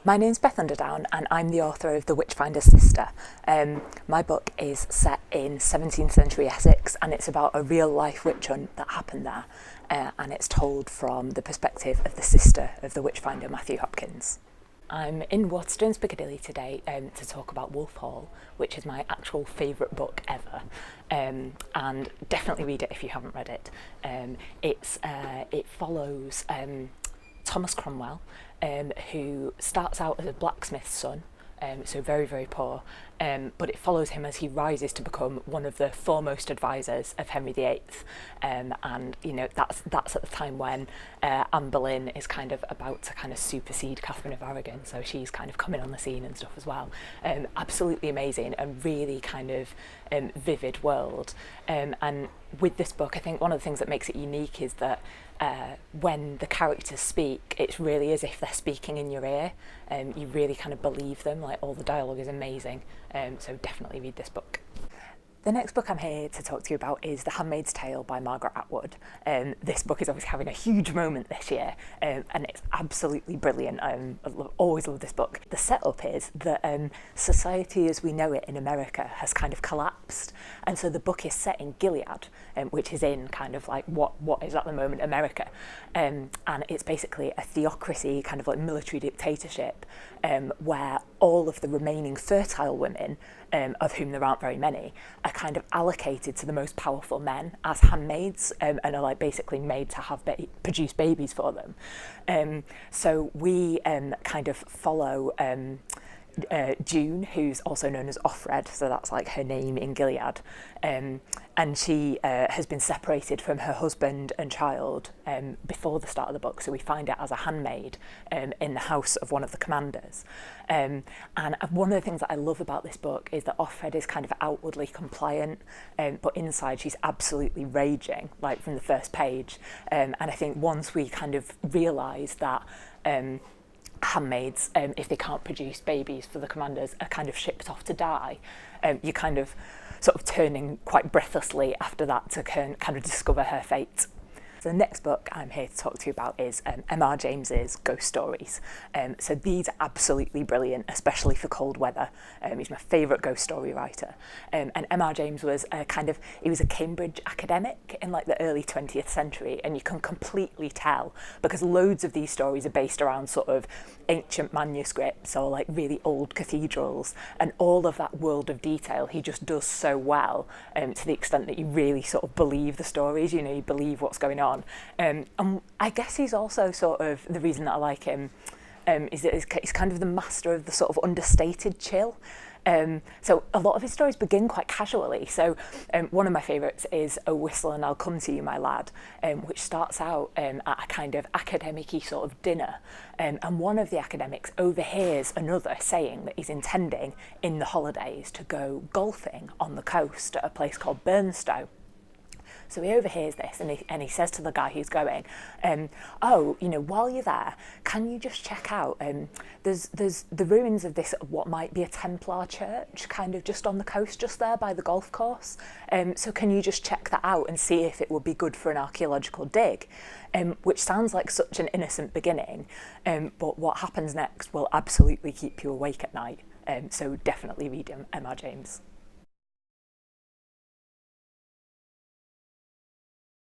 My name's Beth Underdown and I'm the author of The Witchfinder's Sister. My book is set in 17th century Essex and it's about a real life witch hunt that happened there, and it's told from the perspective of the sister of the Witchfinder, Matthew Hopkins. I'm in Waterstones Piccadilly today to talk about Wolf Hall, which is my actual favourite book ever, and definitely read it if you haven't read it. It follows Thomas Cromwell, who starts out as a blacksmith's son, so very, very poor, but it follows him as he rises to become one of the foremost advisors of Henry VIII, and you know that's at the time when Anne Boleyn is kind of about to kind of supersede Catherine of Aragon, so she's kind of coming on the scene and stuff as well. Absolutely amazing and really kind of vivid world, and with this book I think one of the things that makes it unique is that when the characters speak, it's really as if they're speaking in your ear. You really kind of believe them, like all the dialogue is amazing, so definitely read this book. The next book I'm here to talk to you about is The Handmaid's Tale by Margaret Atwood. This book is obviously having a huge moment this year, and it's absolutely brilliant. Always love this book. The setup is that society as we know it in America has kind of collapsed, and so the book is set in Gilead, which is in kind of like what is at the moment America, and it's basically a theocracy, kind of like military dictatorship, where all of the remaining fertile women, of whom there aren't very many, are kind of allocated to the most powerful men as handmaids, and are like basically made to have produce babies for them. So we kind of follow June, who's also known as Offred, so that's like her name in Gilead, and she has been separated from her husband and child before the start of the book, so we find it as a handmaid in the house of one of the commanders. And one of the things that I love about this book is that Offred is kind of outwardly compliant, but inside she's absolutely raging, like from the first page. And I think once we kind of realise that handmaids, if they can't produce babies for the commanders, are kind of shipped off to die, you're kind of sort of turning quite breathlessly after that to kind of discover her fate. So the next book I'm here to talk to you about is M.R. James's Ghost Stories. So these are absolutely brilliant, especially for cold weather. He's my favourite ghost story writer. And M.R. James was he was a Cambridge academic in like the early 20th century, and you can completely tell because loads of these stories are based around sort of ancient manuscripts or like really old cathedrals, and all of that world of detail he just does so well, to the extent that you really sort of believe the stories, you know, you believe what's going on. And I guess he's also sort of, the reason that I like him is that he's kind of the master of the sort of understated chill. So a lot of his stories begin quite casually. So one of my favourites is "Oh Whistle and I'll Come to You, My Lad," which starts out at a kind of academic-y sort of dinner. And one of the academics overhears another saying that he's intending in the holidays to go golfing on the coast at a place called Burnstow. So he overhears this and he says to the guy who's going, oh, you know, while you're there, can you just check out, there's the ruins of this, what might be a Templar church, kind of just on the coast, just there by the golf course. So can you just check that out and see if it would be good for an archaeological dig? Which sounds like such an innocent beginning, but what happens next will absolutely keep you awake at night. So definitely read M.R. James.